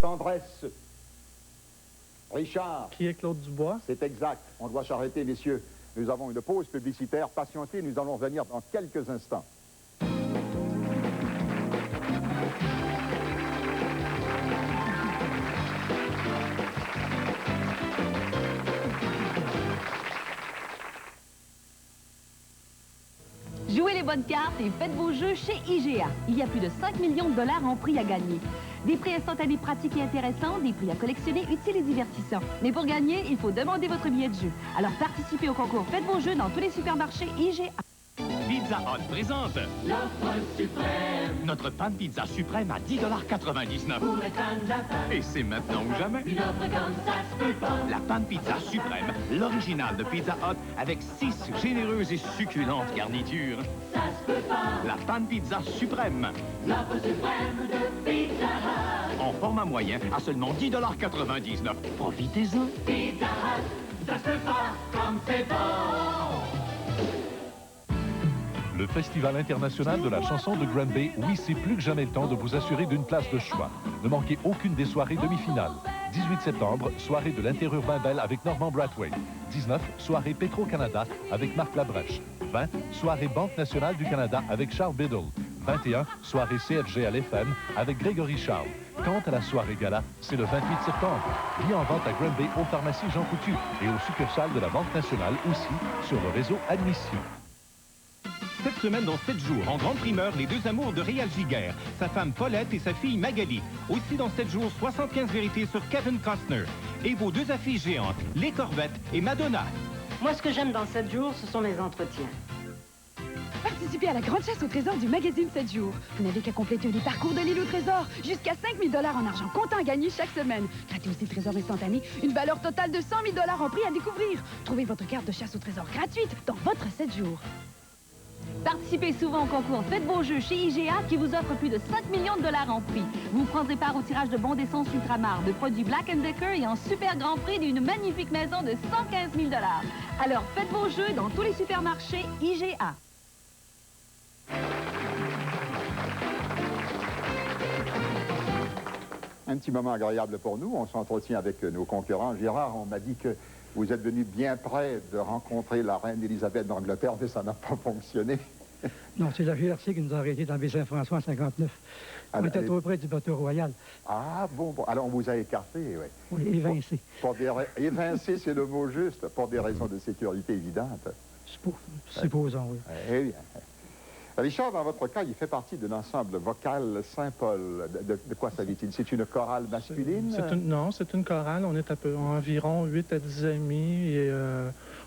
Tendresse. Richard. Qui est Claude Dubois? C'est exact. On doit s'arrêter, messieurs. Nous avons une pause publicitaire. Patientez, nous allons revenir dans quelques instants. Jouez les bonnes cartes et faites vos jeux chez IGA. Il y a plus de 5 millions de dollars en prix à gagner. Des prix instantanés pratiques et intéressants, des prix à collectionner utiles et divertissants. Mais pour gagner, il faut demander votre billet de jeu. Alors participez au concours Faites vos jeux dans tous les supermarchés IGA. Pizza Hut présente l'offre suprême. Notre pan pizza suprême à 10,99 $. Pour les fans de la pan. Et c'est maintenant ou jamais. Une offre comme ça se peut pas. La pan pizza suprême, l'original de Pizza Hut, avec 6 généreuses et succulentes garnitures. Ça se peut pas. La pan pizza suprême. L'offre suprême de Pizza Hut. En format moyen à seulement 10,99 $. Profitez-en. Pizza Hut, ça se peut pas comme c'est bon. Le Festival international de la chanson de Granby, oui, c'est plus que jamais le temps de vous assurer d'une place de choix. Ne manquez aucune des soirées demi-finales. 18 septembre, soirée de l'Interurbain Bell avec Normand Brathwaite. 19, soirée Petro-Canada avec Marc Labrèche. 20, soirée Banque nationale du Canada avec Charles Biddle. 21, soirée CFG à l'FM avec Grégory Charles. Quant à la soirée gala, c'est le 28 septembre. Billets en vente à Granby aux pharmacies Jean Coutu et aux succursales de la Banque nationale aussi sur le réseau Admission. Cette semaine, dans 7 jours, en grande primeur, les deux amours de Réal Giguère, sa femme Paulette et sa fille Magali. Aussi, dans 7 jours, 75 vérités sur Kevin Costner. Et vos deux affiches géantes, Les Corvettes et Madonna. Moi, ce que j'aime dans 7 jours, ce sont les entretiens. Participez à la grande chasse au trésor du magazine 7 jours. Vous n'avez qu'à compléter les parcours de l'île au trésor. Jusqu'à 5 000 $ en argent comptant à gagner chaque semaine. Grattez aussi le trésor instantané, une valeur totale de 100 000 $ en prix à découvrir. Trouvez votre carte de chasse au trésor gratuite dans votre 7 jours. Participez souvent au concours Faites vos jeux chez IGA qui vous offre plus de 5 millions de $ en prix. Vous prendrez part au tirage de bons d'essence Ultramar, de produits Black & Decker et en super grand prix d'une magnifique maison de 115 000 $. Alors faites vos jeux dans tous les supermarchés IGA. Un petit moment agréable pour nous. On s'entretient avec nos concurrents. Gérard, on m'a dit que vous êtes venu bien près de rencontrer la reine Élisabeth d'Angleterre, mais ça n'a pas fonctionné. Non, c'est la GRC qui nous a arrêtés dans le Baie-Saint-François en 59. On était trop près du bateau royal. Ah, bon. Alors, on vous a écarté, oui. Oui, évincé. Évincé, c'est le mot juste, pour des raisons de sécurité évidentes. Supposons, oui. Eh bien. Richard, dans votre cas, il fait partie de l'ensemble vocal Saint-Paul. De quoi s'agit-il? C'est une chorale masculine? Non, c'est une chorale. On est environ 8 à 10 amis et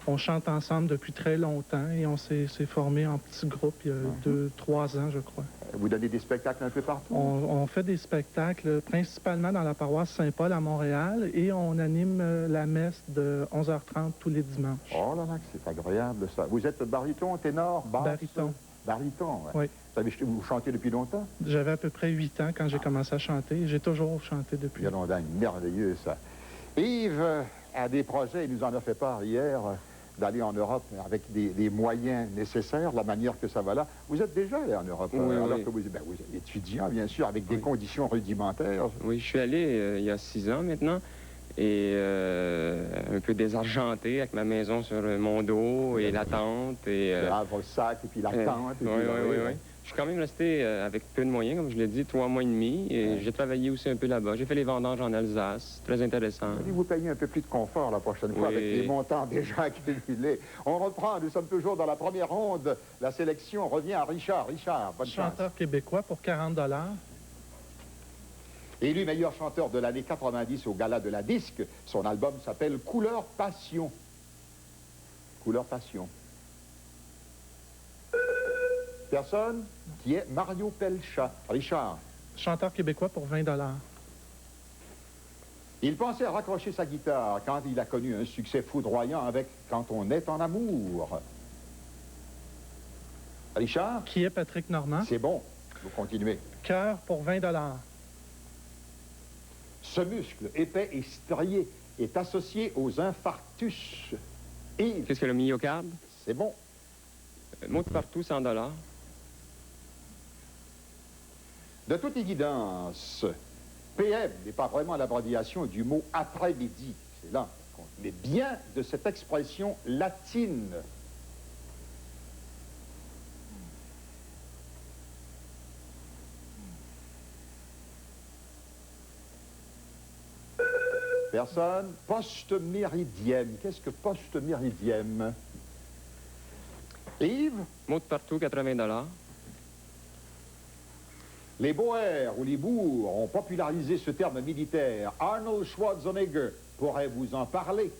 on chante ensemble depuis très longtemps et on s'est formé en petits groupes il y a 2-3 ans, je crois. Vous donnez des spectacles un peu partout? On fait des spectacles principalement dans la paroisse Saint-Paul à Montréal et on anime la messe de 11h30 tous les dimanches. Oh là là, c'est agréable ça. Vous êtes baryton, ténor, basse? Baryton. Baryton, oui. Vous chantez depuis longtemps? J'avais à peu près 8 ans quand j'ai commencé à chanter. J'ai toujours chanté depuis. Il y a longtemps, merveilleux ça. Yves a des projets, il nous en a fait part hier, d'aller en Europe avec des moyens nécessaires, la manière que ça va là. Vous êtes déjà allé en Europe, oui, alors oui. Que vous êtes étudiant, bien sûr, avec des conditions rudimentaires. Oui, je suis allé il y a 6 ans maintenant. Et un peu désargenté avec ma maison sur mon dos et la tente. Et, vos sacs et puis la tente. Oui. Je suis quand même resté avec peu de moyens, comme je l'ai dit, 3 mois et demi. Et j'ai travaillé aussi un peu là-bas. J'ai fait les vendanges en Alsace. Très intéressant. Vous payez un peu plus de confort la prochaine fois avec les montants déjà accumulés. On reprend, nous sommes toujours dans la première ronde. La sélection revient à Richard. Richard, bonne chance. Chanteur québécois pour 40 $. Élu meilleur chanteur de l'année 90 au Gala de la Disque, son album s'appelle Couleur Passion. Couleur Passion. Personne qui est Mario Pelcha. Richard. Chanteur québécois pour 20 $. Il pensait à raccrocher sa guitare quand il a connu un succès foudroyant avec Quand on est en amour. Richard. Qui est Patrick Normand? C'est bon. Vous continuez. Cœur pour 20 $. Ce muscle épais et strié est associé aux infarctus. Yves. Qu'est-ce que le myocarde? C'est bon. Mot de partout, 100 $. De toute évidence, PM n'est pas vraiment l'abréviation du mot après-midi. C'est là qu'on met bien de cette expression latine. Personne. Post-méridienne. Qu'est-ce que post-méridienne? Yves? Mot de partout, 80 $. Les Boers ou les Boers ont popularisé ce terme militaire. Arnold Schwarzenegger pourrait vous en parler.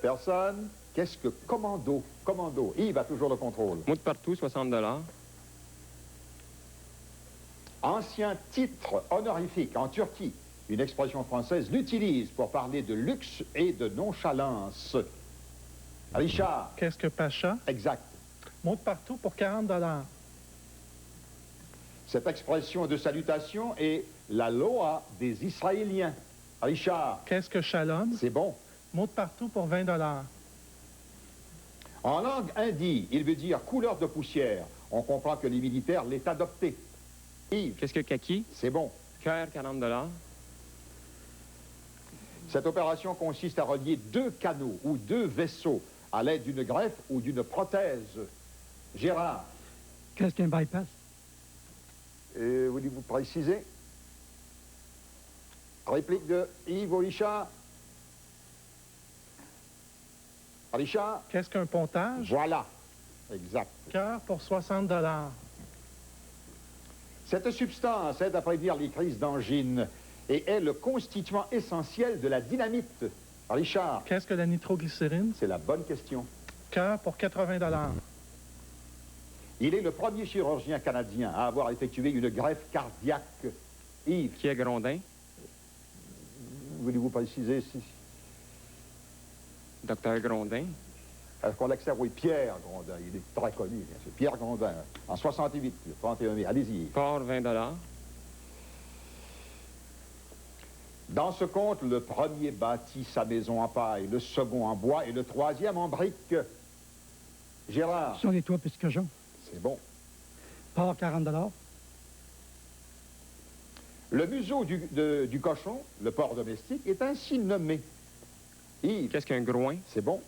Personne? Qu'est-ce que commando? Commando. Yves a toujours le contrôle. Mot de partout, 60 $. Ancien titre honorifique en Turquie. Une expression française l'utilise pour parler de luxe et de nonchalance. Richard? Qu'est-ce que Pacha? Exact. Mot de partout pour 40 $. Cette expression de salutation est la loa des Israéliens. Richard? Qu'est-ce que Shalom? C'est bon. Mot de partout pour 20 $. En langue hindi, il veut dire couleur de poussière. On comprend que les militaires l'aient adopté. Yves? Qu'est-ce que kaki? C'est bon. Cœur, 40 $. Cette opération consiste à relier deux canaux ou deux vaisseaux à l'aide d'une greffe ou d'une prothèse. Gérard? Qu'est-ce qu'un bypass? Voulez-vous préciser? Réplique de Yves ou Richard? Richard? Qu'est-ce qu'un pontage? Voilà. Exact. Cœur pour 60 $. Cette substance aide à prévenir les crises d'angine et est le constituant essentiel de la dynamite. Richard? Qu'est-ce que la nitroglycérine? C'est la bonne question. Cœur pour 80 $. Il est le premier chirurgien canadien à avoir effectué une greffe cardiaque. Yves? Qui est Grondin? Voulez-vous préciser si... Docteur Grondin? Est-ce qu'on l'accepte? Oui, Pierre Grondin. Il est très connu, bien sûr. Pierre Grondin, en 68, 31 mai. Allez-y. Port, 20 $. Dans ce conte, le premier bâtit sa maison en paille, le second en bois et le troisième en briques. Gérard? Sur les toits piscajon. C'est bon. Port, 40 $. Le museau du cochon, le porc domestique, est ainsi nommé. Yves? Qu'est-ce qu'un groin? C'est bon.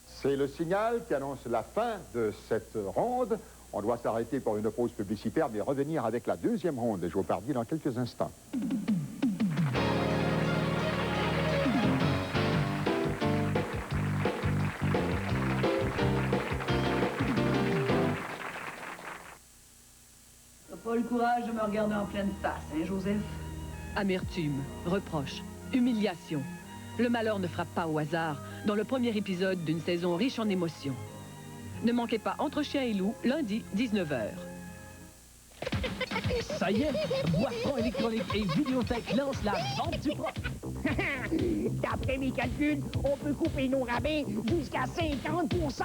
C'est le signal qui annonce la fin de cette ronde. On doit s'arrêter pour une pause publicitaire, mais revenir avec la deuxième ronde de Jeopardy dans quelques instants. T'as pas le courage de me regarder en pleine face, hein, Joseph? Amertume, reproche, humiliation. Le malheur ne frappe pas au hasard dans le premier épisode d'une saison riche en émotions. Ne manquez pas Entre chien et loup, lundi, 19h. Ça y est, Boisson électronique et Vidéothèque lance la vente du propre. D'après mes calculs, on peut couper nos rabais jusqu'à 50%.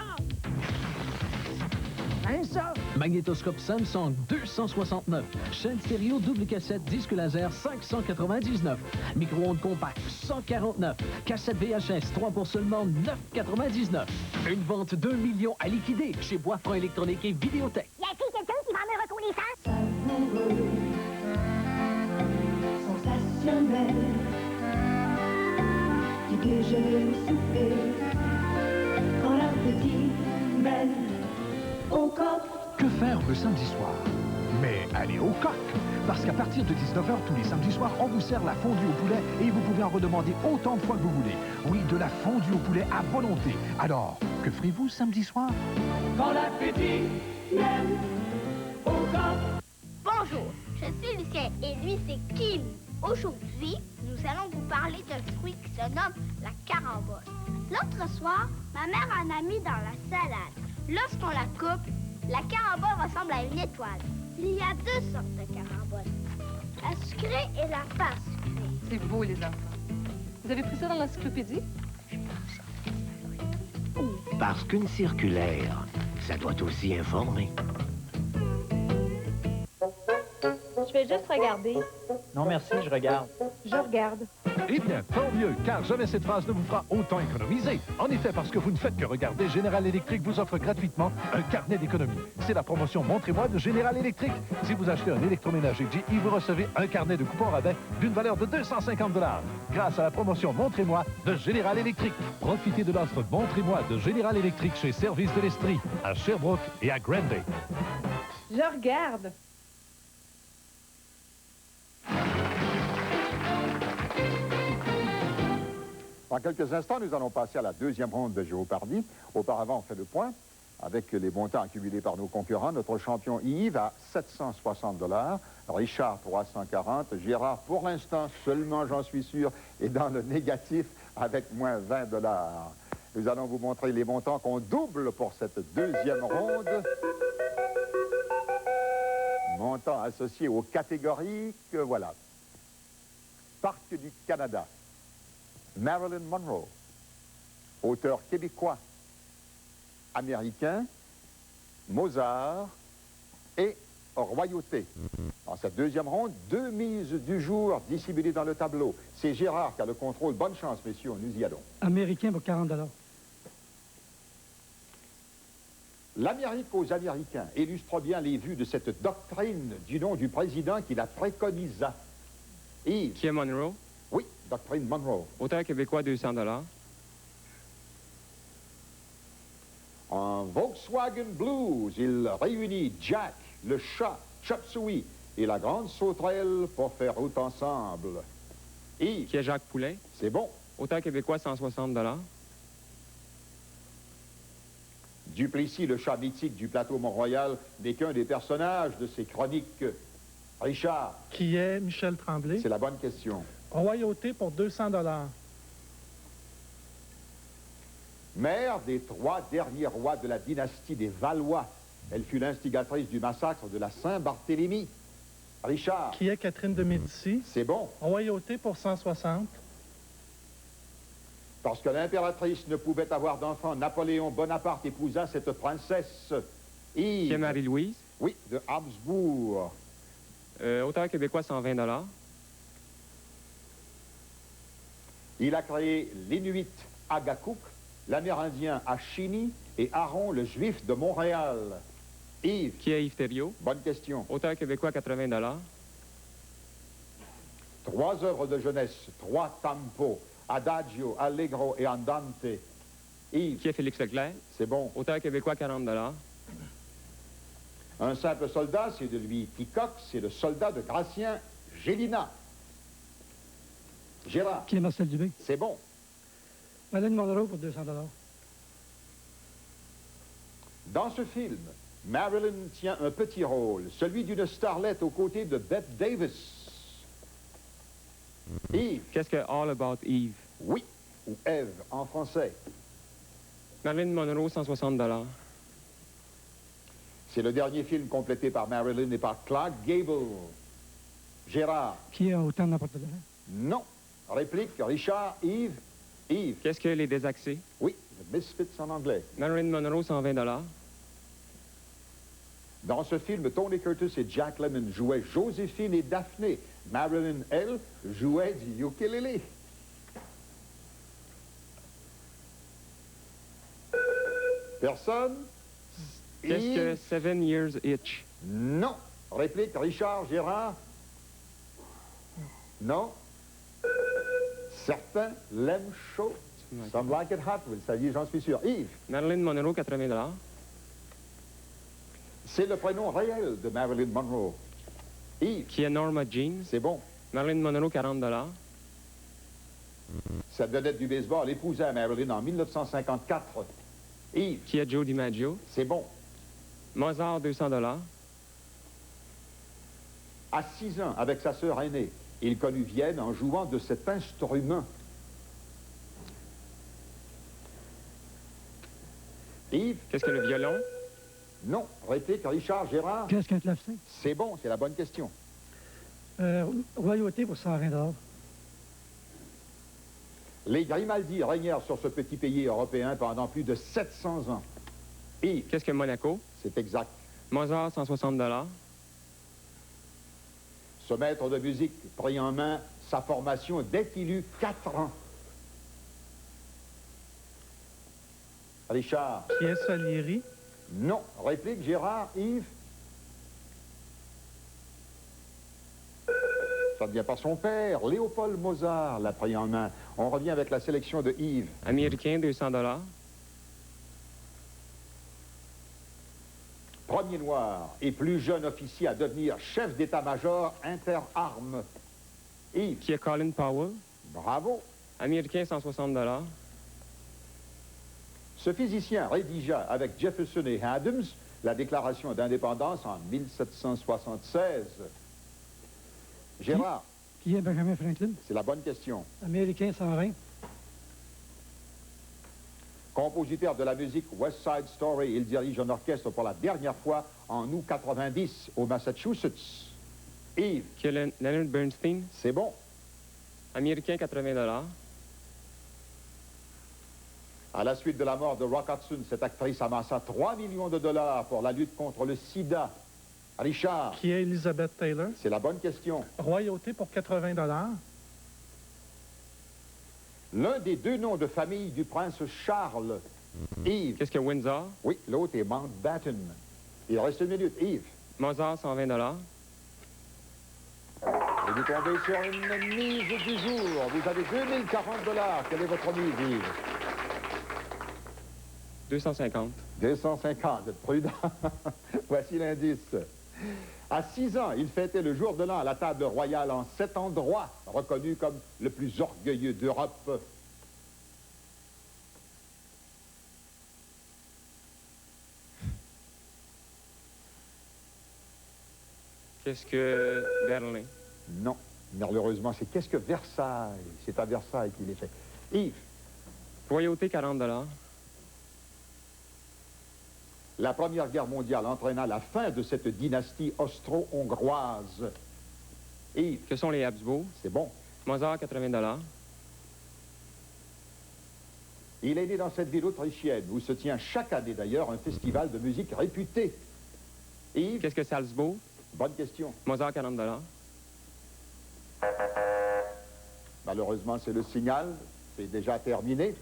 Hein, ça? Magnétoscope Samsung 269. Chaîne stéréo double cassette disque laser 599. Micro-ondes compact 149. Cassette VHS 3 pour seulement 9,99. Une vente d'1 million à liquider chez Boisson électronique et Vidéothèque. Y a-t-il quelqu'un qui va me reconnaissance? Savoureux, sensationnel, du déjeuner au souper, quand l'appétit mène au coq. Que faire le samedi soir? Mais allez au coq! Parce qu'à partir de 19h tous les samedis soirs, on vous sert la fondue au poulet et vous pouvez en redemander autant de fois que vous voulez. Oui, de la fondue au poulet à volonté. Alors, que ferez-vous samedi soir? Quand l'appétit mène au coq. Bonjour, je suis Lucien et lui c'est Kim. Aujourd'hui, nous allons vous parler d'un fruit qui se nomme la carambole. L'autre soir, ma mère en a mis dans la salade. Lorsqu'on la coupe, la carambole ressemble à une étoile. Il y a deux sortes de caramboles, la sucrée et la pas sucrée. C'est beau, les enfants. Vous avez pris ça dans l'encyclopédie? Parce qu'une circulaire, ça doit aussi informer. Je vais juste regarder. Non, merci, je regarde. Je regarde. Eh bien, tant mieux, car jamais cette phrase ne vous fera autant économiser. En effet, parce que vous ne faites que regarder, Général Electric vous offre gratuitement un carnet d'économie. C'est la promotion Montrez-moi de Général Electric. Si vous achetez un électroménager GE, vous recevez un carnet de coupons rabais d'une valeur de 250 $. Grâce à la promotion Montrez-moi de Général Electric. Profitez de l'offre Montrez-moi de Général Electric chez Service de l'Estrie, à Sherbrooke et à Granby. Je regarde. Dans quelques instants, nous allons passer à la deuxième ronde de Géopardy. Auparavant, on fait le point avec les montants accumulés par nos concurrents. Notre champion Yves a 760 $, Richard 340, Gérard, pour l'instant, seulement, j'en suis sûr, est dans le négatif avec moins 20 $. Nous allons vous montrer les montants qu'on double pour cette deuxième ronde. Montants associés aux catégories que voilà. Parc du Canada. Marilyn Monroe, auteur québécois, américain, Mozart et royauté. Dans cette deuxième ronde, 2 mises du jour dissimulées dans le tableau. C'est Gérard qui a le contrôle. Bonne chance, messieurs, nous y allons. Américain pour 40 $. L'Amérique aux Américains illustre bien les vues de cette doctrine du nom du président qui la préconisa. Yves. Qui est Monroe? Oui, doctrine Monroe. Auteur québécois, 200 $. En Volkswagen Blues, il réunit Jack, le chat, Chop Suey et la grande sauterelle pour faire route ensemble. Yves. Qui est Jacques Poulet? C'est bon. Auteur québécois, 160 $. Duplessis, le chat mythique du plateau Mont-Royal, n'est qu'un des personnages de ces chroniques. Richard. Qui est Michel Tremblay? C'est la bonne question. Royauté pour 200 $. Mère des 3 derniers rois de la dynastie des Valois. Elle fut l'instigatrice du massacre de la Saint-Barthélemy. Richard. Qui est Catherine de Médicis? C'est bon. Royauté pour 160. Parce que l'impératrice ne pouvait avoir d'enfant, Napoléon Bonaparte épousa cette princesse. Yves. Qui est Marie-Louise? Oui, de Habsbourg. Auteur québécois, 120 $. Il a créé l'Inuit Agakouk, l'Amérindien Achini et Aaron, le Juif de Montréal. Yves. Qui est Yves Thériault? Bonne question. Auteur québécois, 80 $. 3 œuvres de jeunesse, 3 tempos, Adagio, Allegro et Andante. Yves. Qui est Félix Leclerc? C'est bon. Auteur québécois, 40 $. Un simple soldat, c'est de lui Ticoc, c'est le soldat de Gratien Gélina. Gérard. Qui est Marcel Dubé? C'est bon. Marilyn Monroe pour 200 $. Dans ce film, Marilyn tient un petit rôle, celui d'une starlette aux côtés de Bette Davis. Yves. Qu'est-ce que All About Eve? Oui, ou Ève en français. Marilyn Monroe, 160 $. C'est le dernier film complété par Marilyn et par Clark Gable. Gérard. Qui est autant de n'importe quoi? Non. Réplique, Richard, Yves. Yves. Qu'est-ce que les désaxés? Oui, The Misfits en anglais. Marilyn Monroe, 120 $. Dans ce film, Tony Curtis et Jack Lemmon jouaient Joséphine et Daphné. Marilyn, elle, jouait du ukulélé. Personne? Qu'est-ce que 7 Years Itch? Non. Réplique, Richard, Gérard? Non. Certains l'aiment chaud. Some like it hot, vous le saviez, j'en suis sûr. Yves? Marilyn Monroe, 80 $. C'est le prénom réel de Marilyn Monroe. Yves? Qui est Norma Jean? C'est bon. Marilyn Monroe, 40 $. Cette vedette du baseball épousa Marilyn en 1954. Yves? Qui est Joe DiMaggio? C'est bon. Mozart, 200 $. À 6 ans, avec sa sœur aînée, il connut Vienne en jouant de cet instrument. Yves? Qu'est-ce que le violon? Non. Réplique, Richard, Gérard? Qu'est-ce qu'un clavecin? C'est bon, c'est la bonne question. Royauté pour 120 $. Les Grimaldi régnèrent sur ce petit pays européen pendant plus de 700 ans. Yves? Qu'est-ce que Monaco? C'est exact. Mozart, 160 $. Ce maître de musique prit en main sa formation dès qu'il eut 4 ans. Richard. Qui est Salieri? Non. Réplique, Gérard, Yves? Ça ne vient pas son père. Léopold Mozart l'a pris en main. On revient avec la sélection de Yves. Américain, 200 $. Premier noir et plus jeune officier à devenir chef d'état-major interarmes. Yves. Qui est Colin Powell? Bravo. Américain, 160 $. Ce physicien rédigea avec Jefferson et Adams la déclaration d'indépendance en 1776. Gérard. Qui est Benjamin Franklin? C'est la bonne question. Américain, 120. Compositeur de la musique West Side Story, il dirige un orchestre pour la dernière fois en août 90 au Massachusetts. Yves. Qui est Leonard Bernstein? C'est bon. Américain, 80 $. À la suite de la mort de Rock Hudson, cette actrice amassa 3 millions de dollars pour la lutte contre le sida. Richard. Qui est Elizabeth Taylor? C'est la bonne question. Royauté pour 80 $. L'un des 2 noms de famille du prince Charles. Yves. Qu'est-ce que Windsor? Oui, l'autre est Mountbatten. Il reste 1 minute. Yves. Mozart, 120 $. Et vous tombez sur une mise du jour. Vous avez 2040 $. Quelle est votre mise, Yves? 250. 250, prudent. Voici l'indice. À 6 ans, il fêtait le jour de l'an à la table royale en 7 endroits, reconnu comme le plus orgueilleux d'Europe. Qu'est-ce que Berlin? Non, malheureusement, c'est qu'est-ce que Versailles? C'est à Versailles qu'il est fait. Yves. Royauté, 40 $. La Première Guerre mondiale entraîna la fin de cette dynastie austro-hongroise. Yves. Que sont les Habsbourg? C'est bon. Mozart, 80 $. Il est né dans cette ville autrichienne où se tient chaque année d'ailleurs un festival de musique réputé. Yves. Qu'est-ce que Salzbourg? Bonne question. Mozart, 40 $. Malheureusement, c'est le signal. C'est déjà terminé.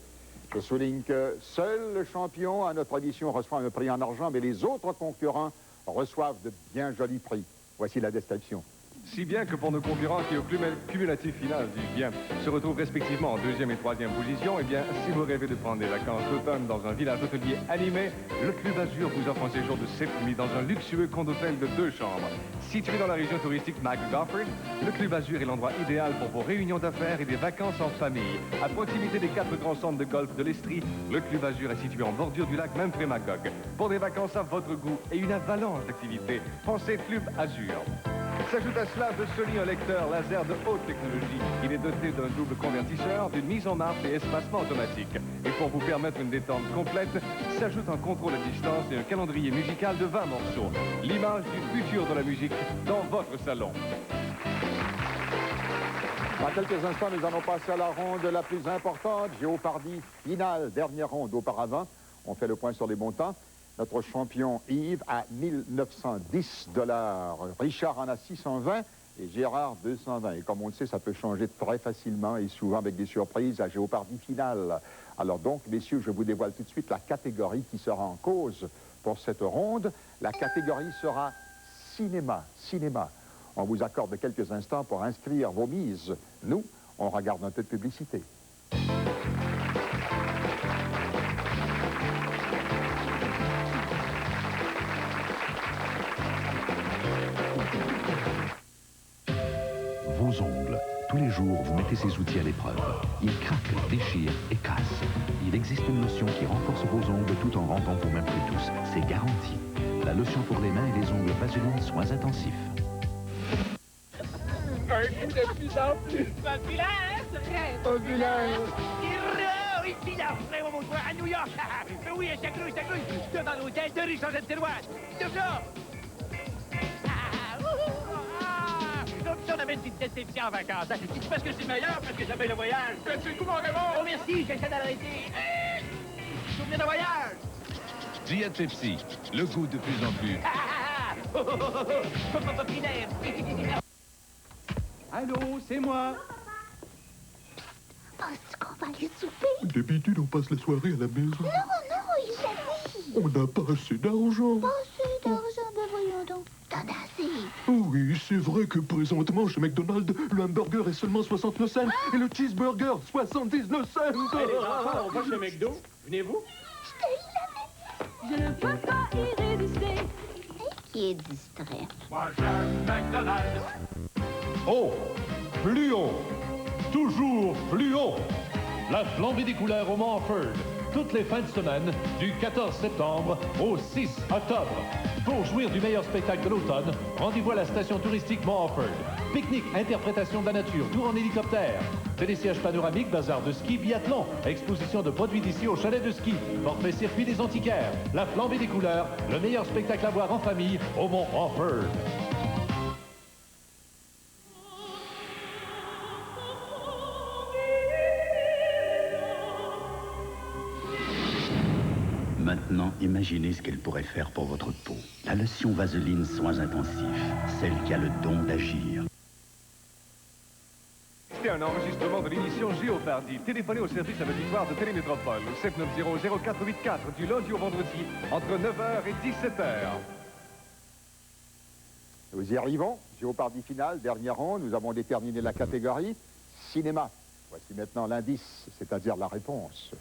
Je souligne que seul le champion à notre édition reçoit un prix en argent, mais les autres concurrents reçoivent de bien jolis prix. Voici la description. Si bien que pour nos concurrents qui, au cumulatif final, dis-je bien, se retrouvent respectivement en 2e et 3e position, eh bien, si vous rêvez de prendre des vacances d'automne dans un village hôtelier animé, le Club Azur vous offre un séjour de 7 nuits dans un luxueux condo-hôtel de 2 chambres. Situé dans la région touristique McGofford, le Club Azur est l'endroit idéal pour vos réunions d'affaires et des vacances en famille. À proximité des 4 grands centres de golf de l'Estrie, le Club Azur est situé en bordure du lac, même près Magog. Pour des vacances à votre goût et une avalanche d'activités, pensez Club Azur. S'ajoute à cela de Sony un lecteur laser de haute technologie. Il est doté d'un double convertisseur, d'une mise en marche et espacement automatique. Et pour vous permettre une détente complète, s'ajoute un contrôle à distance et un calendrier musical de 20 morceaux. L'image du futur de la musique dans votre salon. Dans quelques instants, nous allons passer à la ronde la plus importante, Géopardy finale, dernière ronde auparavant. On fait le point sur les montants. Notre champion Yves a 1910 $. Richard en a 620 et Gérard 220. Et comme on le sait, ça peut changer très facilement et souvent avec des surprises à Géopardy finale. Alors donc, messieurs, je vous dévoile tout de suite la catégorie qui sera en cause pour cette ronde. La catégorie sera cinéma. Cinéma. On vous accorde quelques instants pour inscrire vos mises. Nous, on regarde un peu de publicité. Vos ongles. Tous les jours, vous mettez ces outils à l'épreuve. Ils craquent, déchirent et cassent. Il existe une lotion qui renforce vos ongles tout en rendant vos mains plus douces. C'est garanti. La lotion pour les mains et les ongles Vaseline Soins Intensifs. Un coup de plus en plus populaire, populaire. Oui, puis là, vraiment, mon frère, à New York. Mais oui, ça grouille, devant l'hôtel de Richard Saint-Éloise. De là. Comme si on avait une petite déception en vacances. C'est parce que c'est meilleur, parce que j'appelle le voyage. Tu le coup, mon Raymond? Oh, merci, j'essaie d'arrêter. Souvenir de voyage. Diète Pepsi, le goût de plus en plus. Allô, c'est moi. Penses-tu qu'on va aller souper? D'habitude, on passe la soirée à la maison. Non, il a dit. On n'a pas assez d'argent. Pas assez d'argent, ben voyons donc. T'en as assez. Oui, c'est vrai que présentement, chez McDonald's, le hamburger est seulement 69 cents et le cheeseburger, 79 cents. Hey, les enfants, on va chez McDo. Venez-vous? Je ne peux pas y résister. Qui est distrait? Moi, j'aime McDonald's. Oh, fluo. Toujours fluo. La flambée des couleurs au Mont Offord. Toutes les fins de semaine, du 14 septembre au 6 octobre. Pour jouir du meilleur spectacle de l'automne, rendez-vous à la station touristique Mont Offord. Pique-nique, interprétation de la nature, tour en hélicoptère. Télésiège panoramique, bazar de ski, biathlon. Exposition de produits d'ici au chalet de ski. Forfait circuit des antiquaires. La flambée des couleurs. Le meilleur spectacle à voir en famille au Mont Offord. Maintenant, imaginez ce qu'elle pourrait faire pour votre peau. La lotion Vaseline Soins Intensifs, celle qui a le don d'agir. C'était un enregistrement de l'émission Géopardy. Téléphonez au service à l'auditoire de Télémétropole au 790-0484 du lundi au vendredi entre 9h et 17h. Nous y arrivons. Géopardy finale, dernière ronde. Nous avons déterminé la catégorie cinéma. Voici maintenant l'indice, c'est-à-dire la réponse.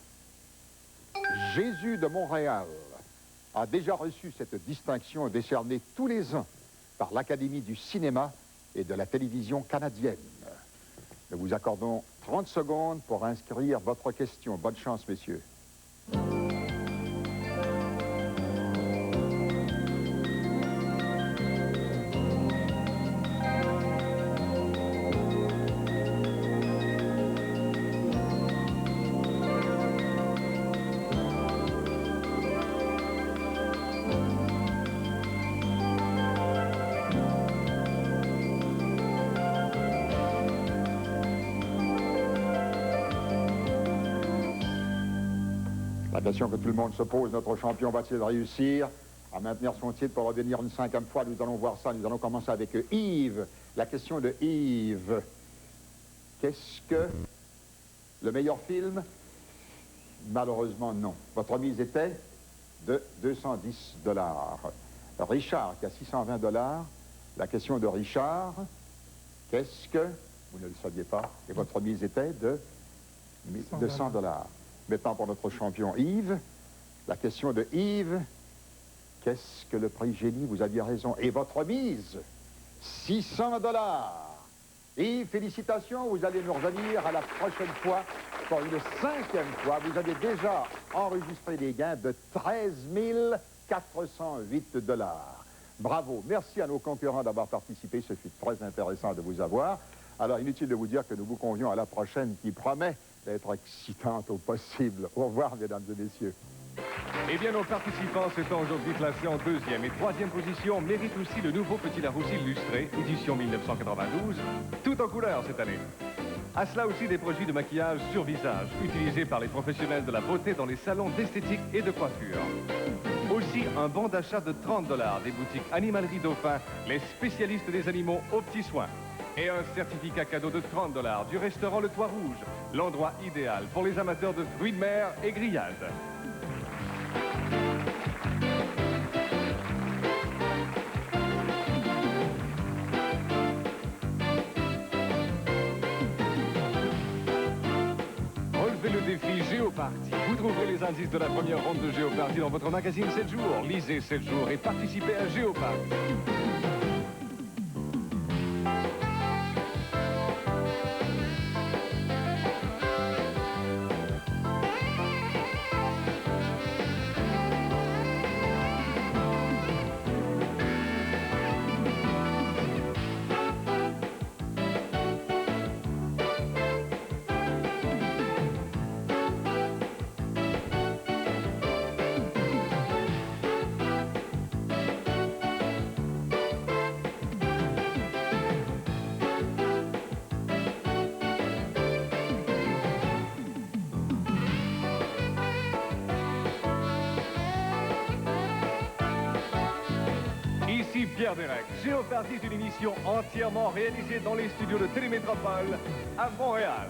Jésus de Montréal a déjà reçu cette distinction décernée tous les ans par l'Académie du cinéma et de la télévision canadienne. Nous vous accordons 30 secondes pour inscrire votre question. Bonne chance, messieurs. La question que tout le monde se pose, notre champion va-t-il réussir à maintenir son titre pour revenir une 5e fois? Nous allons voir ça. Nous allons commencer avec Yves. La question de Yves. Qu'est-ce que le meilleur film? Malheureusement, non. Votre mise était de 210 $. Richard, qui a 620 $. La question de Richard. Qu'est-ce que... Vous ne le saviez pas. Et votre mise était de 100 $. Maintenant, pour notre champion Yves, la question de Yves, qu'est-ce que le prix Génie? Vous aviez raison. Et votre mise, 600 $. Yves, félicitations, vous allez nous revenir à la prochaine fois pour une 5e fois. Vous avez déjà enregistré des gains de 13 408 $. Bravo. Merci à nos concurrents d'avoir participé. Ce fut très intéressant de vous avoir. Alors, inutile de vous dire que nous vous convions à la prochaine qui promet d'être excitante au possible. Au revoir, mesdames et messieurs. Eh bien, nos participants s'étant aujourd'hui classés en 2e et 3e position méritent aussi le nouveau Petit Larousse illustré, édition 1992, tout en couleur cette année. À cela aussi des produits de maquillage sur visage, utilisés par les professionnels de la beauté dans les salons d'esthétique et de coiffure. Aussi un bon d'achat de 30 $ des boutiques Animalerie Dauphin, les spécialistes des animaux aux petits soins. Et un certificat cadeau de 30 $ du restaurant Le Toit Rouge, l'endroit idéal pour les amateurs de fruits de mer et grillades. Relevez le défi Géopardy. Vous trouverez les indices de la première ronde de Géopardy dans votre magazine 7 jours. Lisez 7 jours et participez à Géopardy. Ici Pierre Derek. Géopardy est une émission entièrement réalisée dans les studios de Télémétropole à Montréal.